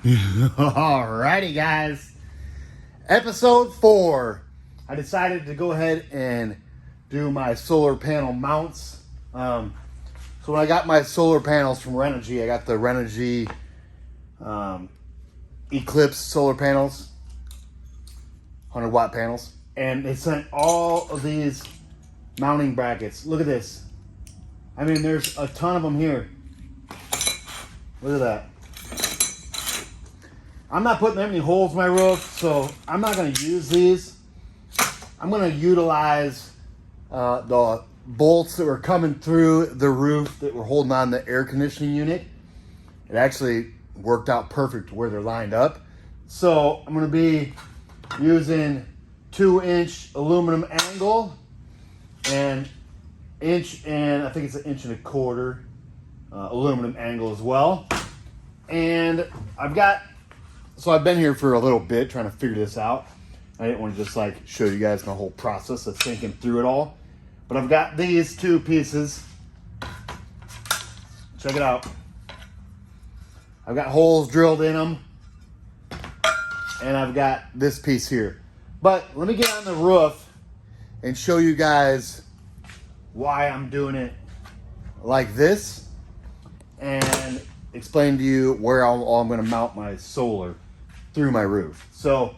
Alrighty, guys. Episode 4. I decided to go ahead and do my solar panel mounts. So when I got my solar panels from Renogy, I got the Renogy Eclipse solar panels, 100-watt panels, and they sent all of these mounting brackets. Look at this. I mean, there's a ton of them here. Look at that. I'm not putting that many holes in my roof, so I'm not going to use these. I'm going to utilize the bolts that were coming through the roof that were holding on the air conditioning unit. It actually worked out perfect where they're lined up. So I'm going to be using 2-inch aluminum angle and inch and I think it's 1.25 inch aluminum angle as well. And I've been here for a little bit trying to figure this out. I didn't want to just like show you guys my whole process of thinking through it all. But I've got these two pieces. Check it out. I've got holes drilled in them. And I've got this piece here. But let me get on the roof and show you guys why I'm doing it like this. And explain to you where I'm going to mount my solar through my roof. So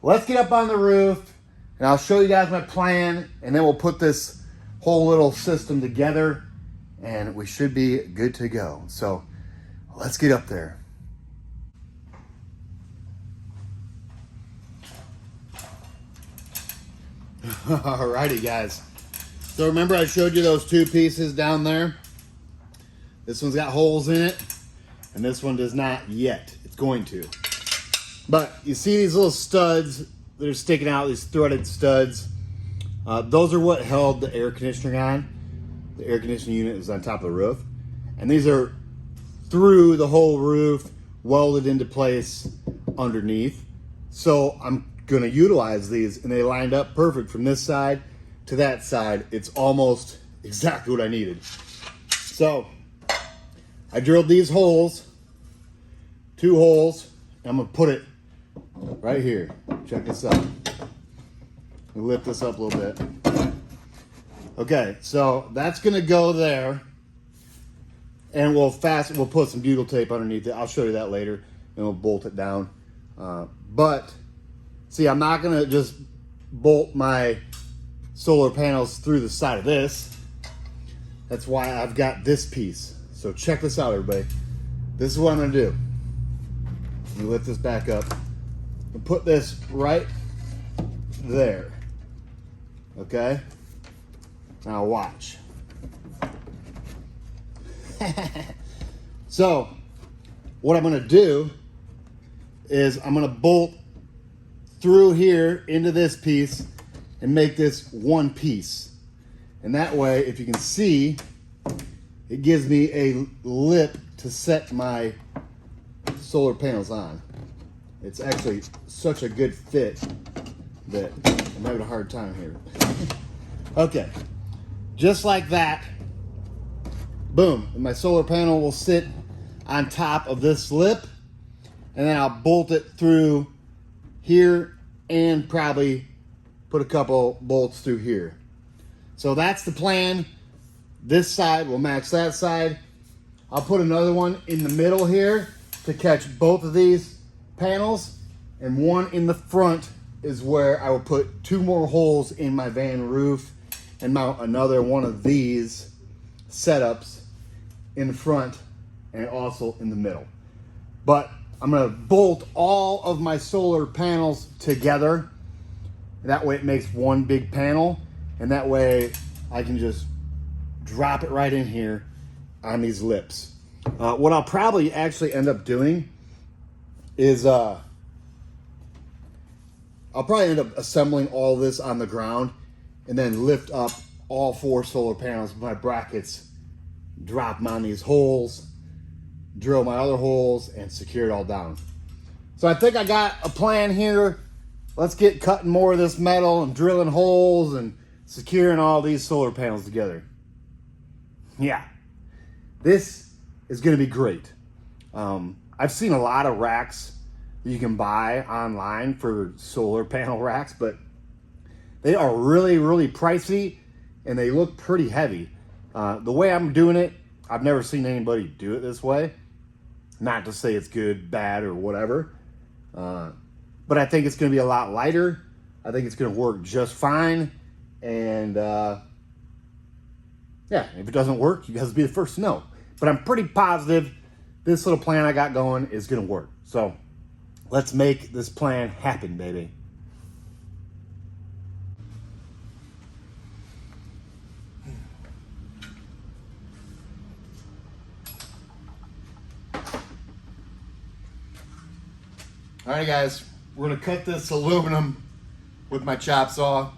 let's get up on the roof and I'll show you guys my plan, and then we'll put this whole little system together and we should be good to go. So let's get up there. Alrighty, guys. So remember I showed you those two pieces down there? This one's got holes in it, and this one does not yet. It's going to. But you see these little studs that are sticking out, these threaded studs. Those are what held the air conditioning on. The air conditioning unit is on top of the roof. And these are through the whole roof, welded into place underneath. So I'm going to utilize these, and they lined up perfect from this side to that side. It's almost exactly what I needed. So I drilled these holes, 2 holes. I'm going to put it right here. Check this out. Let me lift this up a little bit. Okay, so that's going to go there. And we'll put some butyl tape underneath it. I'll show you that later. And we'll bolt it down. But, see, I'm not going to just bolt my solar panels through the side of this. That's why I've got this piece. So check this out, everybody. This is what I'm going to do. Let me lift this back up and put this right there. Okay? Now watch. So, what I'm going to do is I'm going to bolt through here into this piece and make this one piece. And that way, if you can see, it gives me a lip to set my solar panels on. It's actually such a good fit that I'm having a hard time here. Okay, just like that, boom, and my solar panel will sit on top of this lip, and then I'll bolt it through here and probably put a couple bolts through here. So that's the plan. This side will match that side. I'll put another one in the middle here to catch both of these panels, and one in the front is where I will put 2 more holes in my van roof and mount another one of these setups in the front and also in the middle. But I'm going to bolt all of my solar panels together. That way it makes one big panel, and that way I can just drop it right in here on these lips. What I'll probably actually end up doing is I'll probably end up assembling all this on the ground and then lift up all 4 solar panels with my brackets, drop them on these holes, drill my other holes, and secure it all down. So I think I got a plan here. Let's get cutting more of this metal and drilling holes and securing all these solar panels together. Yeah, this is going to be great. I've seen a lot of racks that you can buy online for solar panel racks, but they are really, really pricey and they look pretty heavy. The way I'm doing it, I've never seen anybody do it this way. Not to say it's good, bad, or whatever. But I think it's going to be a lot lighter. I think it's going to work just fine. And yeah, if it doesn't work, you guys will be the first to know. But I'm pretty positive this little plan I got going is going to work. So let's make this plan happen, baby. All right, guys, we're gonna cut this aluminum with my chop saw. I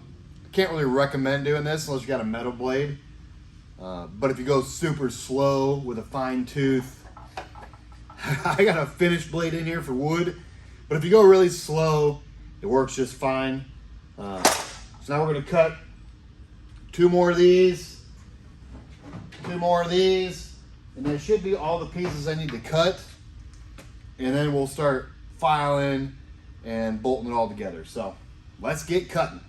can't really recommend doing this unless you got a metal blade. But if you go super slow with a fine tooth, I got a finished blade in here for wood. But if you go really slow, it works just fine. So now we're gonna cut 2 more of these, 2 more of these, and that should be all the pieces I need to cut. And then we'll start filing and bolting it all together. So let's get cutting.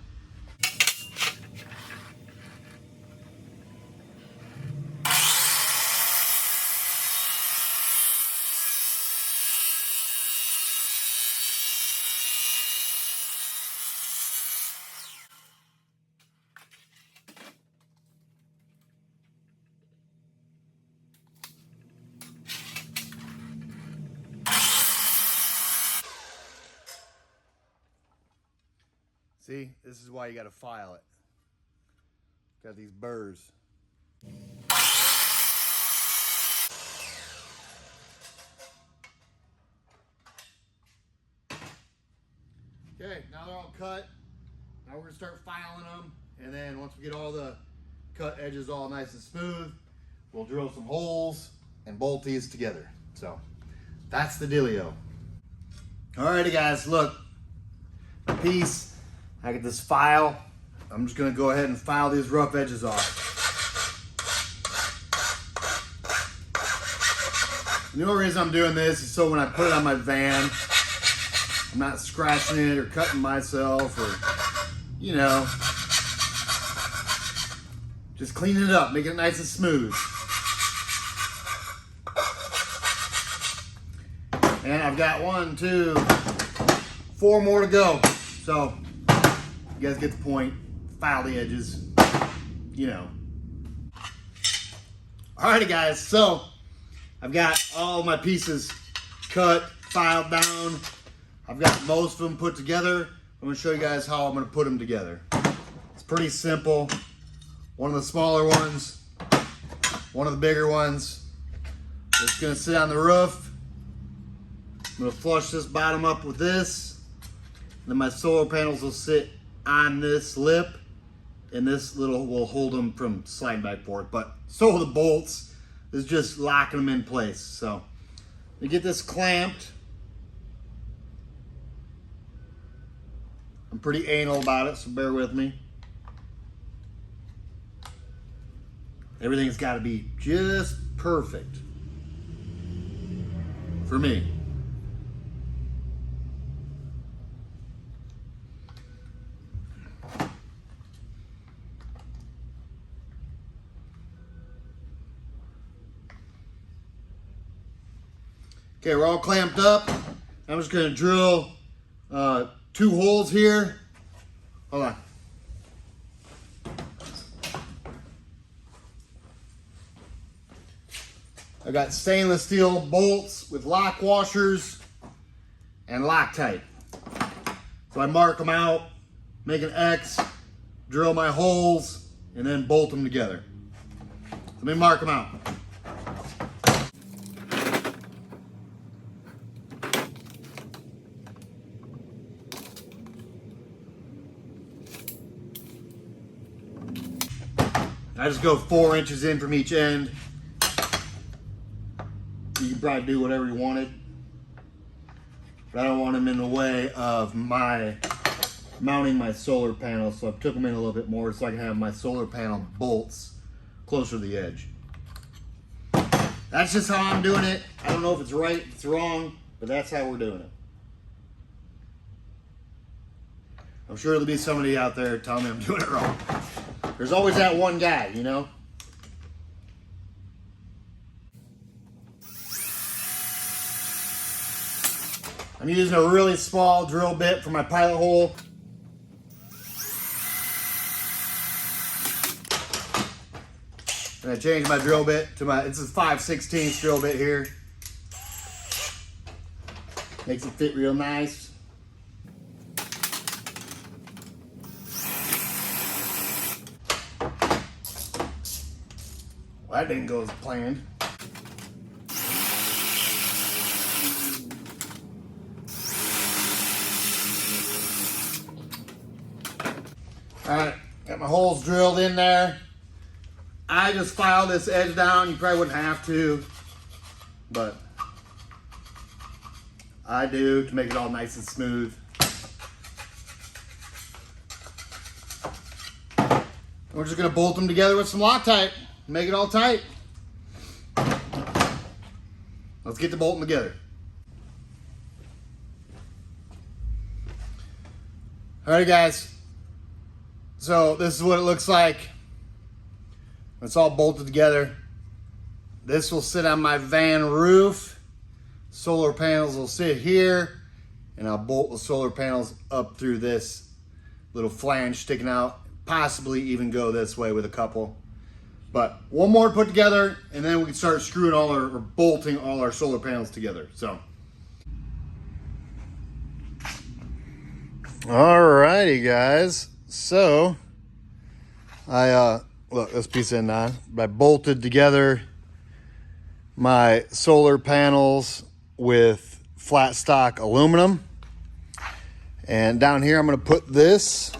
See, this is why you got to file it. Got these burrs. Okay, now they're all cut. Now we're gonna start filing them, and then once we get all the cut edges all nice and smooth, we'll drill some holes and bolt these together. So that's the dealio. Alrighty, guys, look, a piece. I get this file. I'm just gonna go ahead and file these rough edges off. The only reason I'm doing this is so when I put it on my van, I'm not scratching it or cutting myself or, you know, just cleaning it up, making it nice and smooth. And I've got 1, 2, 4 more to go. So you guys get the point. File the edges, you know. Alrighty, guys, so I've got all my pieces cut, filed down. I've got most of them put together. I'm gonna show you guys how I'm gonna put them together. It's pretty simple. One of the smaller ones, one of the bigger ones. Just gonna sit on the roof. I'm gonna flush this bottom up with this. Then my solar panels will sit on this lip, and this little will hold them from sliding back forth. But so will the bolts. Is just locking them in place. So we get this clamped. I'm pretty anal about it, so bear with me. Everything's got to be just perfect for me. Okay, we're all clamped up. I'm just gonna drill 2 holes here. Hold on. I got stainless steel bolts with lock washers and Loctite. So I mark them out, make an X, drill my holes, and then bolt them together. Let me mark them out. I just go 4 inches in from each end. You can probably do whatever you wanted, but I don't want them in the way of my mounting my solar panel, so I took them in a little bit more so I can have my solar panel bolts closer to the edge. That's just how I'm doing it. I don't know if it's right, if it's wrong, but that's how we're doing it. I'm sure there'll be somebody out there telling me I'm doing it wrong. There's always that one guy, you know? I'm using a really small drill bit for my pilot hole. And I changed my drill bit to it's a 5/16 drill bit here. Makes it fit real nice. Well, that didn't go as planned. Alright, got my holes drilled in there. I just filed this edge down. You probably wouldn't have to, but I do to make it all nice and smooth. We're just gonna bolt them together with some Loctite, make it all tight. Let's get the bolting together. Alright guys, so this is what it looks like. It's all bolted together. This will sit on my van roof. Solar panels will sit here, and I'll bolt the solar panels up through this little flange sticking out. Possibly even go this way with a couple. But one more to put together, and then we can start screwing or bolting all our solar panels together. So. Alrighty guys, so look, this piece in on. I bolted together my solar panels with flat stock aluminum. And down here I'm going to put this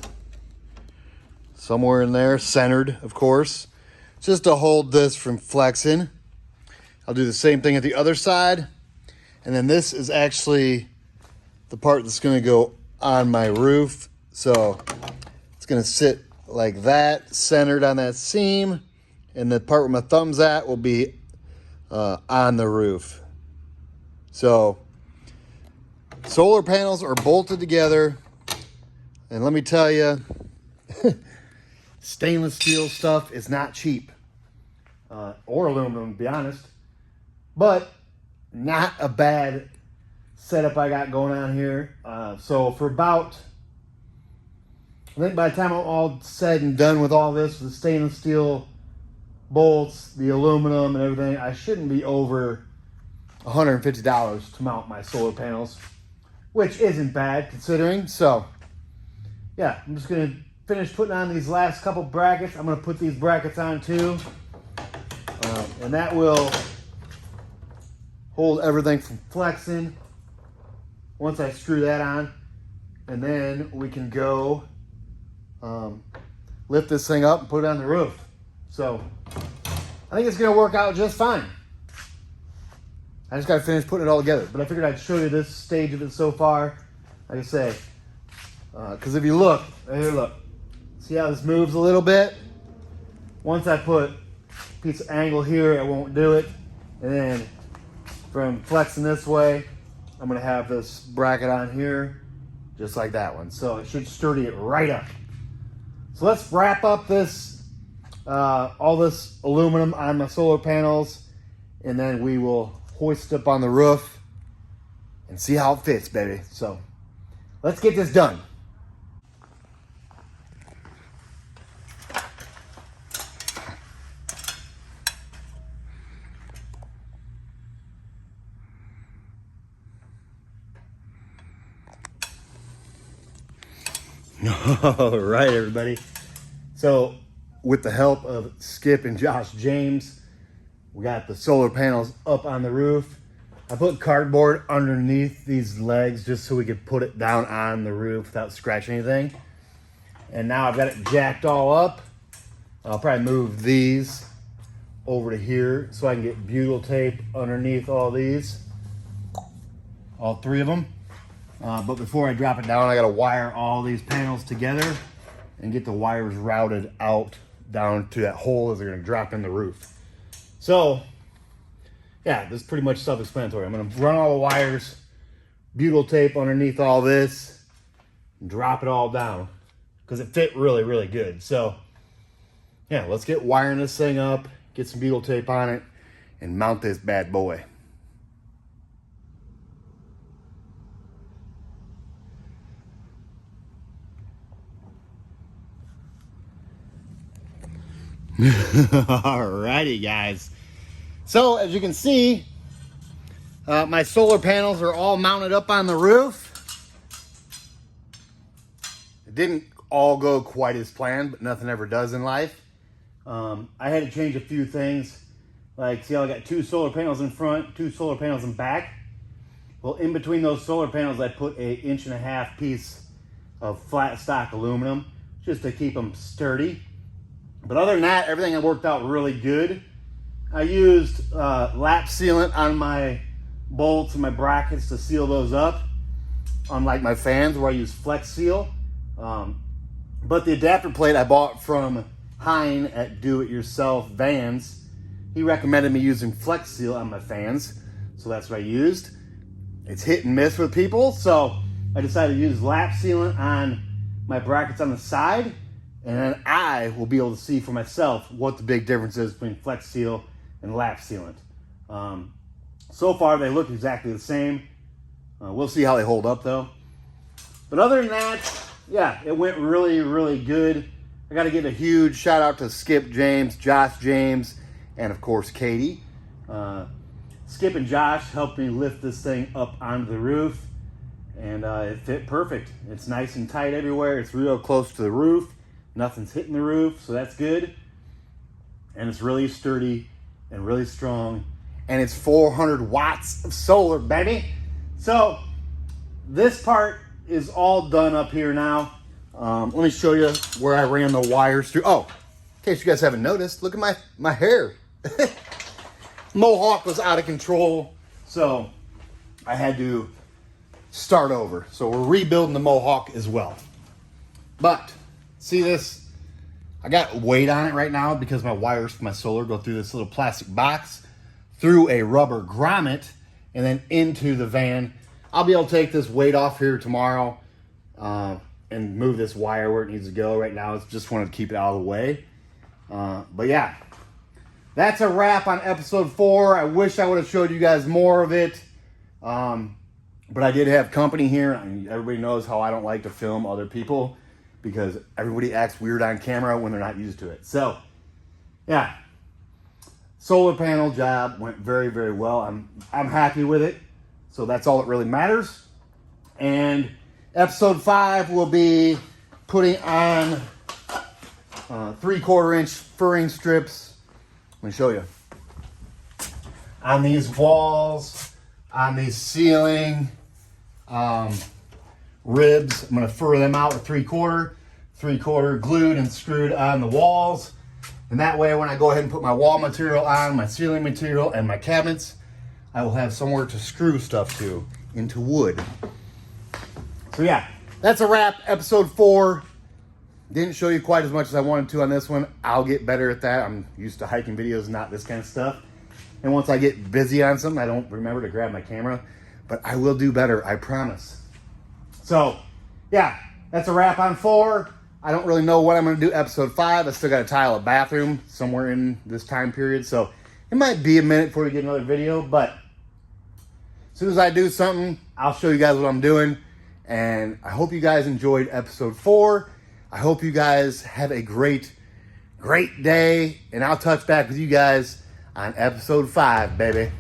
somewhere in there, centered of course, just to hold this from flexing. I'll do the same thing at the other side. And then this is actually the part that's going to go on my roof. So it's going to sit like that, centered on that seam, and the part where my thumb's at will be on the roof. So solar panels are bolted together, and let me tell you, stainless steel stuff is not cheap, or aluminum to be honest, but not a bad setup I got going on here. So for about, I think by the time I'm all said and done with all this, the stainless steel bolts, the aluminum and everything, I shouldn't be over $150 to mount my solar panels, which isn't bad considering. So yeah, I'm just gonna finish putting on these last couple brackets. I'm gonna put these brackets on too, and that will hold everything from flexing once I screw that on. And then we can go lift this thing up and put it on the roof. So I think it's gonna work out just fine. I just gotta finish putting it all together. But I figured I'd show you this stage of it so far. Like I say, because if you look, here, look. See how this moves a little bit? Once I put a piece of angle here, it won't do it. And then from flexing this way, I'm gonna have this bracket on here, just like that one. So it should sturdy it right up. So let's wrap up this, all this aluminum on my solar panels, and then we will hoist it up on the roof and see how it fits, baby. So let's get this done. All right, everybody. So with the help of Skip and Josh James, we got the solar panels up on the roof. I put cardboard underneath these legs just so we could put it down on the roof without scratching anything. And now I've got it jacked all up. I'll probably move these over to here so I can get butyl tape underneath all these, all three of them. But before I drop it down, I gotta wire all these panels together and get the wires routed out down to that hole as they're gonna drop in the roof. So yeah, this is pretty much self-explanatory. I'm going to run all the wires, butyl tape underneath all this, and drop it all down because it fit really, really good. So, yeah, let's get wiring this thing up, get some butyl tape on it, and mount this bad boy. Alrighty, guys. So, as you can see, my solar panels are all mounted up on the roof. It didn't all go quite as planned, but nothing ever does in life. I had to change a few things. Like, see how I got 2 solar panels in front, 2 solar panels in back? Well, in between those solar panels, I put a 1.5 inch piece of flat stock aluminum just to keep them sturdy. But other than that, everything worked out really good. I used lap sealant on my bolts and my brackets to seal those up, unlike my fans where I use Flex Seal. But the adapter plate I bought from Hein at Do It Yourself Vans, he recommended me using Flex Seal on my fans, so that's what I used. It's hit and miss with people, so I decided to use lap sealant on my brackets on the side, and then I will be able to see for myself what the big difference is between Flex Seal and lap sealant. So far, they look exactly the same. We'll see how they hold up, though. But other than that, yeah, it went really, really good. I got to give a huge shout out to Skip James, Josh James, and of course, Katie. Skip and Josh helped me lift this thing up onto the roof, and it fit perfect. It's nice and tight everywhere. It's real close to the roof. Nothing's hitting the roof, so that's good. And it's really sturdy and really strong. And it's 400 watts of solar, baby. So this part is all done up here now. Let me show you where I ran the wires through. Oh, in case you guys haven't noticed, look at my hair. Mohawk was out of control, so I had to start over. So we're rebuilding the Mohawk as well. But see this? I got weight on it right now because my wires for my solar go through this little plastic box, through a rubber grommet, and then into the van. I'll be able to take this weight off here tomorrow and move this wire where it needs to go. Right now, I just wanted to keep it out of the way. But yeah, that's a wrap on episode 4. I wish I would have showed you guys more of it. But I did have company here. I mean, everybody knows how I don't like to film other people because everybody acts weird on camera when they're not used to it. So, yeah. Solar panel job went very, very well. I'm happy with it. So that's all that really matters. And episode 5 will be putting on 3/4 inch furring strips. Let me show you. On these walls, on these ceiling ribs, I'm going to fur them out with 3/4 glued and screwed on the walls. And that way, when I go ahead and put my wall material on, my ceiling material, and my cabinets, I will have somewhere to screw stuff to, into wood. So yeah, that's a wrap. Episode 4. Didn't show you quite as much as I wanted to on this one. I'll get better at that. I'm used to hiking videos, not this kind of stuff. And once I get busy on something, I don't remember to grab my camera. But I will do better, I promise. So, yeah, that's a wrap on 4. I don't really know what I'm going to do episode 5. I still got to tile a bathroom somewhere in this time period. So, it might be a minute before we get another video. But as soon as I do something, I'll show you guys what I'm doing. And I hope you guys enjoyed episode 4. I hope you guys have a great, great day. And I'll touch back with you guys on episode 5, baby.